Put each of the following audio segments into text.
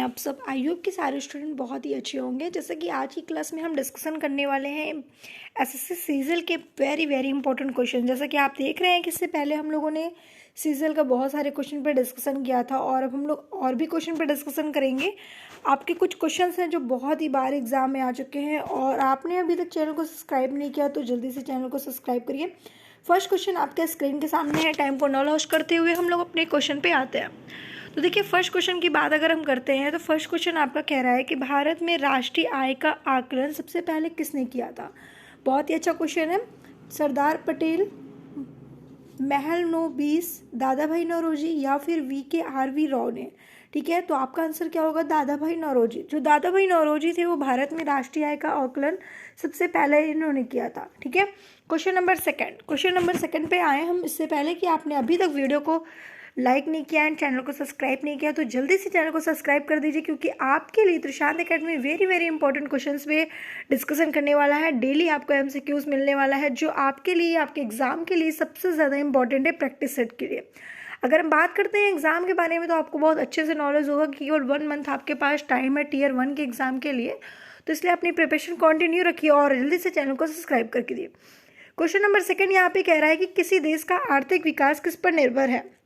हैं आप सब? आई होप कि सारे स्टूडेंट बहुत ही अच्छे होंगे। जैसे कि आज की क्लास में हम डिस्कशन करने वाले हैं एसएससी सीजल के वेरी वेरी इंपॉर्टेंट क्वेश्चन। जैसा कि आप देख रहे हैं कि इससे पहले हम लोगों ने सीजल का बहुत सारे क्वेश्चन पर डिस्कशन किया था और अब हम लोग और भी क्वेश्चन पर डिस्कशन करेंगे। आपके कुछ क्वेश्चंस हैं जो बहुत ही बार एग्जाम में आ चुके हैं और आपने अभी तक चैनल को सब्सक्राइब नहीं किया तो जल्दी से चैनल को सब्सक्राइब करिए। फर्स्ट क्वेश्चन आपके स्क्रीन के सामने है। टाइम को न लॉस करते हुए हम लोग अपने क्वेश्चन पे आते हैं। तो देखिए, फर्स्ट क्वेश्चन की बात अगर हम करते हैं तो फर्स्ट क्वेश्चन आपका कह रहा है कि भारत में राष्ट्रीय आय का आकलन सबसे पहले किसने किया था? बहुत ही अच्छा क्वेश्चन है। सरदार पटेल, महलनोबिस, दादा भाई नौरोजी या फिर VKRV राव ने। ठीक है, तो आपका आंसर क्या होगा? दादा भाई नौरोजी। जो दादा भाई नौरोजी थे वो भारत में राष्ट्रीय आय का आकलन सबसे पहले इन्होंने किया था। ठीक है, क्वेश्चन नंबर सेकंड पे आए हम। इससे पहले कि आपने अभी तक वीडियो को लाइक नहीं किया एंड चैनल को सब्सक्राइब नहीं किया तो जल्दी से चैनल को सब्सक्राइब कर दीजिए, क्योंकि आपके लिए Trishant academy very very important questions पे डिस्कशन करने वाला है। डेली आपको MCQs मिलने वाला है जो आपके लिए, आपके एग्जाम के लिए सबसे ज़्यादा इंपॉर्टेंट है प्रैक्टिस सेट के लिए। अगर हम बात करते हैं एग्जाम के बारे में तो आपको बहुत अच्छे से नॉलेज होगा कि केवल 1 मंथ आपके पास टाइम है Tier 1 के एग्जाम के लिए, तो इसलिए अपनी प्रिपरेशन कंटिन्यू रखिए और जल्दी से चैनल को सब्सक्राइब करके दिए। क्वेश्चन नंबर सेकंड यहाँ पे कह रहा है कि किसी देश का आर्थिक विकास किस पर निर्भर है?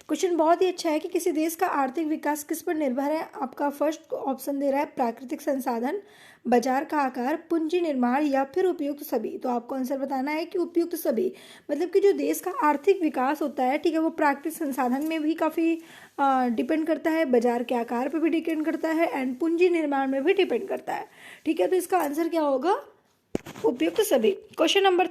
क्वेश्चन बहुत ही अच्छा है कि किसी देश का आर्थिक विकास किस पर निर्भर है। आपका फर्स्ट ऑप्शन दे रहा है प्राकृतिक संसाधन, बाजार का आकार, पूंजी निर्माण या फिर उपयुक्त सभी। तो आपको आंसर बताना है कि उपयुक्त सभी, मतलब कि जो देश का आर्थिक विकास होता है, ठीक है, वो प्राकृतिक संसाधन में भी काफ़ी डिपेंड करता है, बाजार के आकार पर भी डिपेंड करता है एंड पूंजी निर्माण में भी डिपेंड करता है। ठीक है, तो इसका आंसर क्या होगा? उपयुक्त सभी। क्वेश्चन नंबर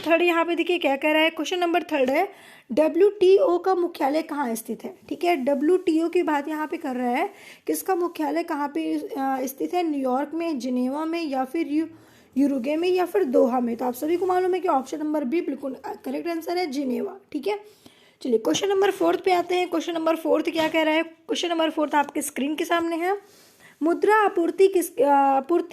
थर्ड यहाँ पे देखिए क्या कह रहा है। क्वेश्चन नंबर थर्ड है WTO का मुख्यालय कहाँ स्थित है? ठीक है, WTO की बात यहाँ पे कर रहा है कि इसका मुख्यालय कहाँ पे स्थित है? न्यूयॉर्क में, जिनेवा में या फिर यूरुगे में या फिर दोहा में। तो आप सभी को मालूम है कि ऑप्शन नंबर बी बिल्कुल करेक्ट आंसर है, जिनेवा। ठीक है, चलिए क्वेश्चन नंबर फोर्थ पे आते हैं। क्वेश्चन नंबर फोर्थ क्या कह रहा है? क्वेश्चन नंबर फोर्थ आपके स्क्रीन के सामने है। मुद्रा आपूर्ति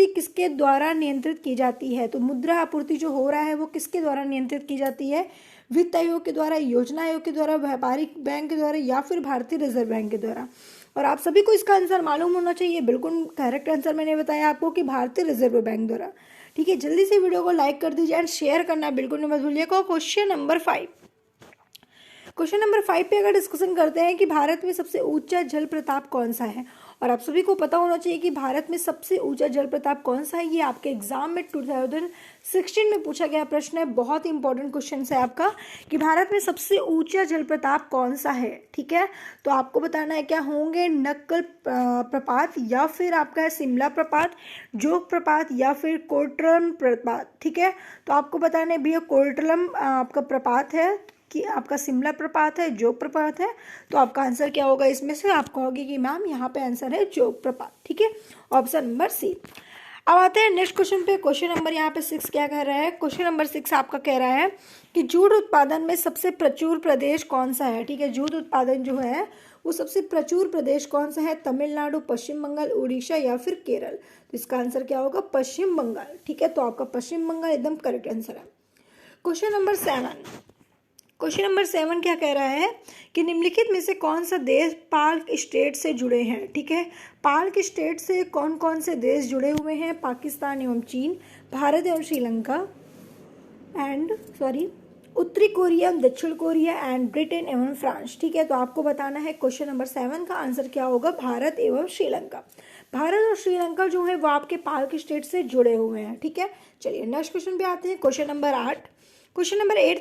किसके द्वारा नियंत्रित की जाती है? तो मुद्रा आपूर्ति जो हो रहा है वो किसके द्वारा नियंत्रित की जाती है? वित्त आयोग के द्वारा, योजना आयोग के द्वारा, व्यापारिक बैंक के द्वारा या फिर भारतीय रिजर्व बैंक के द्वारा। और आप सभी को इसका आंसर मालूम होना चाहिए। बिल्कुल करेक्ट आंसर मैंने बताया आपको कि भारतीय रिजर्व बैंक द्वारा। ठीक है, जल्दी से वीडियो को लाइक कर दीजिए एंड शेयर करना बिल्कुल मत भूलिएगा। क्वेश्चन नंबर 5 पे अगर डिस्कशन करते हैं कि भारत में सबसे ऊंचा जल प्रताप कौन सा है, और आप सभी को पता होना चाहिए कि भारत में सबसे ऊंचा जल प्रताप कौन सा है। ये आपके एग्जाम में 2016 में पूछा गया प्रश्न है। बहुत ही इंपॉर्टेंट क्वेश्चन है आपका कि भारत में सबसे ऊंचा जल प्रताप कौन सा है। ठीक है, तो आपको बताना है क्या होंगे? नक्कल प्रपात या फिर आपका है शिमला प्रपात, जोग प्रपात या फिर कोर्टलम प्रपात। ठीक है, तो आपको बताना है भैया कोर्टलम आपका प्रपात है कि आपका शिमला प्रपात है, जोग प्रपात है। तो आपका आंसर क्या होगा इसमें से? आप कहोगे कि मैम यहाँ पे आंसर है जोग प्रपात। ठीक है, ऑप्शन नंबर सी। अब आते हैं नेक्स्ट क्वेश्चन पे। क्वेश्चन नंबर यहाँ पे 6 क्या कह रहा है? क्वेश्चन नंबर 6 आपका कह रहा है कि जूट उत्पादन में सबसे प्रचुर प्रदेश कौन सा है? ठीक है, जूट उत्पादन जो है वो सबसे प्रचुर प्रदेश कौन सा है? तमिलनाडु, पश्चिम बंगाल, उड़ीसा या फिर केरल। तो इसका आंसर क्या होगा? पश्चिम बंगाल। ठीक है, तो आपका पश्चिम बंगाल एकदम करेक्ट आंसर है। क्वेश्चन नंबर 7 क्या कह रहा है कि निम्नलिखित में से कौन सा देश पार्क स्टेट से जुड़े हैं? ठीक है, पार्क स्टेट से कौन कौन से देश जुड़े हुए हैं? पाकिस्तान एवं चीन, भारत एवं श्रीलंका उत्तरी कोरिया, दक्षिण कोरिया एंड ब्रिटेन एवं फ्रांस। ठीक है, तो आपको बताना है क्वेश्चन नंबर 7 का आंसर क्या होगा? भारत एवं श्रीलंका। भारत और श्रीलंका जो है वो आपके पार्क स्टेट से जुड़े हुए हैं। ठीक है, चलिए नेक्स्ट क्वेश्चन पे आते हैं। क्वेश्चन नंबर 8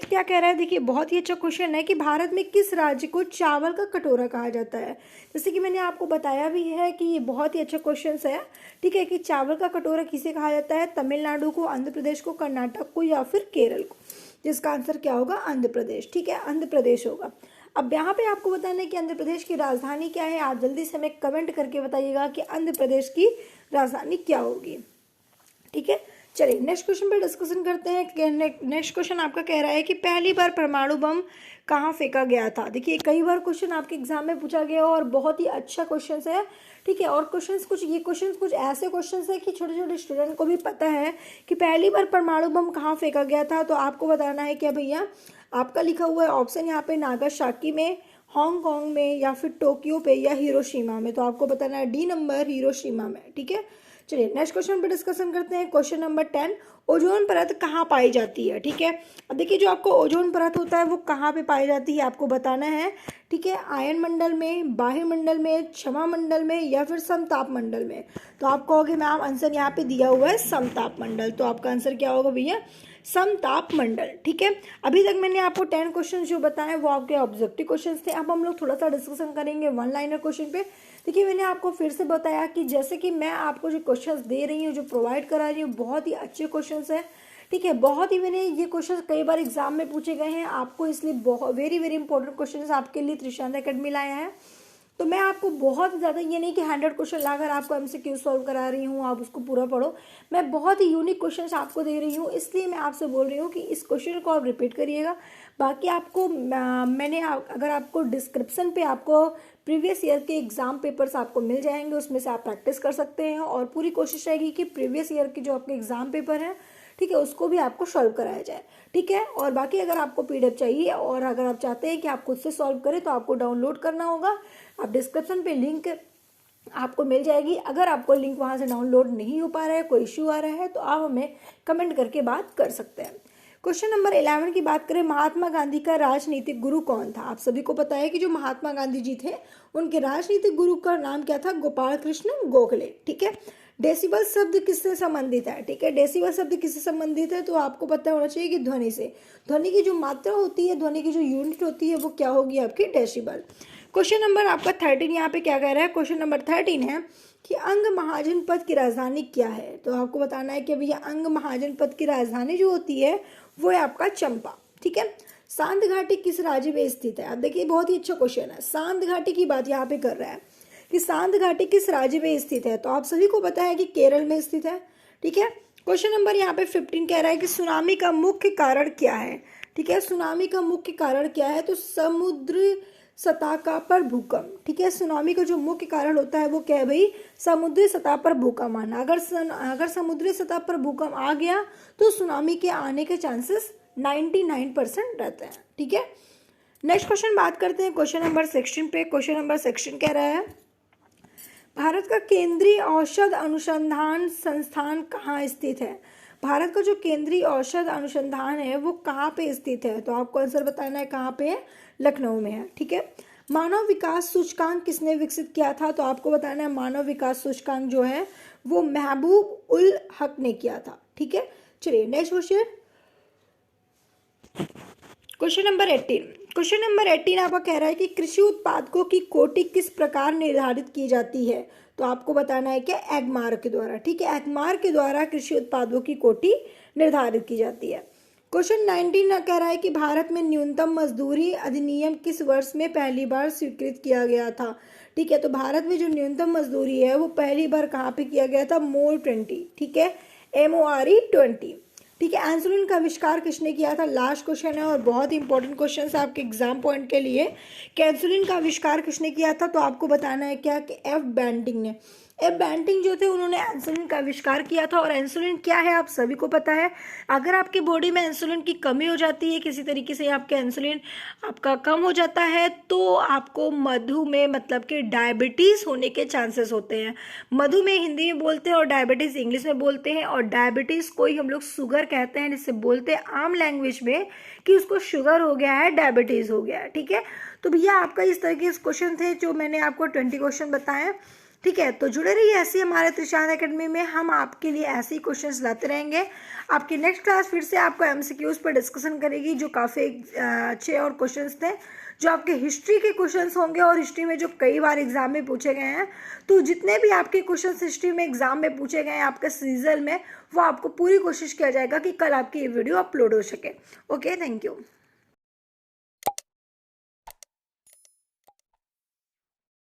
क्या कह रहा है? देखिए बहुत ही अच्छा क्वेश्चन है कि भारत में किस राज्य को चावल का कटोरा कहा जाता है? जैसे कि मैंने आपको बताया भी है कि ये बहुत ही अच्छा क्वेश्चन है। ठीक है, कि चावल का कटोरा किसे कहा जाता है? तमिलनाडु को, आंध्र प्रदेश को, कर्नाटक को या फिर केरल को। जिसका आंसर क्या होगा? आंध्र प्रदेश। ठीक है, आंध्र प्रदेश होगा। अब यहाँ पे आपको बताना है कि आंध्र प्रदेश की राजधानी क्या है। आप जल्दी से हमें कमेंट करके बताइएगा कि आंध्र प्रदेश की राजधानी क्या होगी। ठीक है, चलिए नेक्स्ट क्वेश्चन पर डिस्कशन करते हैं। नेक्स्ट क्वेश्चन आपका कह रहा है कि पहली बार परमाणु बम कहाँ फेंका गया था? देखिए कई बार क्वेश्चन आपके एग्जाम में पूछा गया और बहुत ही अच्छा क्वेश्चन है। ठीक है, और क्वेश्चन कुछ ऐसे क्वेश्चन है कि छोटे छोटे स्टूडेंट को भी पता है कि पहली बार परमाणु बम कहाँ फेंका गया था। तो आपको बताना है क्या भैया? आपका लिखा हुआ है ऑप्शन यहाँ पे नागासाकी में, हांगकांग में या फिर टोक्यो पे या हिरोशिमा में? तो आपको बताना है डी नंबर, हिरोशिमा में। ठीक है, चलिए नेक्स्ट क्वेश्चन पे डिस्कशन करते हैं। क्वेश्चन नंबर 10, ओजोन परत कहाँ पाई जाती है? ठीक है, अब देखिए जो आपको ओजोन परत होता है वो कहाँ पे पाई जाती है आपको बताना है। ठीक है, आयन मंडल में, बाह्य मंडल में, क्षमा मंडल में या फिर समताप मंडल में? तो आप कहोगे मैम आंसर यहाँ पे दिया हुआ है समताप मंडल, तो आपका आंसर क्या होगा भैया? समताप मंडल। ठीक है, अभी तक मैंने आपको 10 क्वेश्चन जो बताए वो आपके ऑब्जेक्टिव क्वेश्चन थे। अब हम लोग थोड़ा सा डिस्कशन करेंगे वन लाइनर क्वेश्चन पे। देखिए मैंने आपको फिर से बताया कि जैसे कि मैं आपको जो क्वेश्चंस दे रही हूँ, जो प्रोवाइड करा रही हूँ, बहुत ही अच्छे क्वेश्चंस हैं। ठीक है, बहुत ही मैंने ये क्वेश्चंस कई बार एग्जाम में पूछे गए हैं आपको, इसलिए बहुत वेरी वेरी इंपॉर्टेंट क्वेश्चंस आपके लिए त्रिशांत एकेडमी लाया है। तो मैं आपको बहुत ज़्यादा ये नहीं कि 100 क्वेश्चन लाकर आपको MCQ सॉल्व करा रही हूँ, आप उसको पूरा पढ़ो। मैं बहुत ही यूनिक क्वेश्चंस आपको दे रही हूँ, इसलिए मैं आपसे बोल रही हूँ कि इस क्वेश्चन को आप रिपीट करिएगा। बाकी आपको अगर आपको डिस्क्रिप्शन पे आपको प्रीवियस ईयर के एग्जाम पेपर्स आपको मिल जाएंगे, उसमें से आप प्रैक्टिस कर सकते हैं और पूरी कोशिश रहेगी कि प्रीवियस ईयर के जो आपके एग्जाम पेपर हैं, ठीक है, उसको भी आपको सॉल्व कराया जाए। ठीक है, और बाकी अगर आपको PDF चाहिए और अगर आप चाहते हैं कि आप खुद से सॉल्व करें तो आपको डाउनलोड करना होगा। आप डिस्क्रिप्शन पे लिंक आपको मिल जाएगी। अगर आपको लिंक वहां से डाउनलोड नहीं हो पा रहा है, कोई इश्यू आ रहा है, तो आप हमें कमेंट करके बात कर सकते हैं। क्वेश्चन नंबर 11 की बात करें, महात्मा गांधी का राजनीतिक गुरु कौन था? आप सभी को पता है कि जो महात्मा गांधी जी थे उनके राजनीतिक गुरु का नाम क्या था? गोपाल कृष्ण गोखले। ठीक है, डेसिबल शब्द किससे संबंधित है? ठीक है, डेसिबल शब्द किससे संबंधित है? तो आपको पता होना चाहिए कि ध्वनि से। ध्वनि की जो मात्रा होती है, ध्वनि की जो यूनिट होती है वो क्या होगी? आपकी डेसिबल। क्वेश्चन नंबर आपका 13 यहाँ पे क्या कह रहा है? क्वेश्चन नंबर 13 है कि अंग महाजनपद की राजधानी क्या है? तो आपको बताना है कि भैया अंग महाजनपद की राजधानी जो होती है वो है आपका चंपा। ठीक है, सांत घाटी किस राज्य में स्थित है? अब देखिए बहुत ही अच्छा क्वेश्चन है, सांत घाटी की बात यहाँ पे कर रहा है कि सांत घाटी किस राज्य में स्थित है? तो आप सभी को पता है कि केरल में स्थित है। ठीक है, क्वेश्चन नंबर यहाँ पे 15 कह रहा है कि सुनामी का मुख्य कारण क्या है? ठीक है, सुनामी का मुख्य कारण क्या है? तो समुद्र सतह का पर भूकंप। ठीक है, सुनामी का जो मुख्य कारण होता है वो क्या है भाई? समुद्री सतह पर भूकंप आना। अगर समुद्री सतह पर भूकंप आ गया तो सुनामी के आने के चांसेस 99% रहते हैं। ठीक है, नेक्स्ट क्वेश्चन बात करते हैं क्वेश्चन नंबर 16 पे। क्वेश्चन नंबर 16 कह रहा है भारत का केंद्रीय औषध अनुसंधान संस्थान कहाँ स्थित है? भारत का जो केंद्रीय औषध अनुसंधान है वो कहाँ पे स्थित है? तो आपको आंसर बताना है कहाँ पे है? लखनऊ में है। ठीक है, मानव विकास सूचकांक किसने विकसित किया था? तो आपको बताना है मानव विकास सूचकांक जो है वो महबूब उल हक ने किया था। ठीक है, चलिए next question, question number 18। Question number 18 आपका कह रहा है कि कृषि उत्पादकों की कोटि किस प्रकार निर्धारित की जाती है? तो आपको बताना है क्या? एगमार्क के द्वारा। ठीक है, एगमार्क के द्वारा कृषि उत्पादों की कोटि निर्धारित की जाती है। क्वेश्चन 19 कह रहा है कि भारत में न्यूनतम मजदूरी अधिनियम किस वर्ष में पहली बार स्वीकृत किया गया था? ठीक है, तो भारत में जो न्यूनतम मजदूरी है वो पहली बार कहाँ पे किया गया था? MORE 20। ठीक है, MORE 20। ठीक है, इंसुलिन का आविष्कार किसने किया था? लास्ट क्वेश्चन है और बहुत ही इंपॉर्टेंट क्वेश्चन है आपके एग्जाम पॉइंट के लिए कि इंसुलिन का आविष्कार किसने किया था? तो आपको बताना है क्या? कि F बेंटिंग ने। F बेंटिंग जो थे उन्होंने इंसुलिन का आविष्कार किया था। और इंसुलिन क्या है आप सभी को पता है, अगर आपके बॉडी में इंसुलिन की कमी हो जाती है, किसी तरीके से आपका इंसुलिन आपका कम हो जाता है, तो आपको मधुमेह मतलब कि डायबिटीज़ होने के चांसेस होते हैं। मधुमेह हिंदी में बोलते हैं और डायबिटीज़ इंग्लिश में बोलते हैं। और डायबिटीज़ को ही हम लोग शुगर कहते हैं, जिससे बोलते हैं आम लैंग्वेज में कि उसको शुगर हो गया है, डायबिटीज़ हो गया है। ठीक है, तो भैया आपका इस तरह के क्वेश्चन थे जो मैंने आपको 20 क्वेश्चन बताए। ठीक है, तो जुड़े रहिए ऐसे हमारे त्रिशांत एकेडमी में, हम आपके लिए ऐसे ही क्वेश्चंस लाते रहेंगे। आपकी नेक्स्ट क्लास फिर से आपको MCQs पर डिस्कशन करेगी, जो काफ़ी अच्छे और क्वेश्चंस थे, जो आपके हिस्ट्री के क्वेश्चंस होंगे और हिस्ट्री में जो कई बार एग्जाम में पूछे गए हैं। तो जितने भी आपके क्वेश्चंस हिस्ट्री में एग्जाम में पूछे गए हैं आपके सीजन में, वो आपको पूरी कोशिश किया जाएगा कि कल आपकी ये वीडियो अपलोड हो सके। Okay, thank you.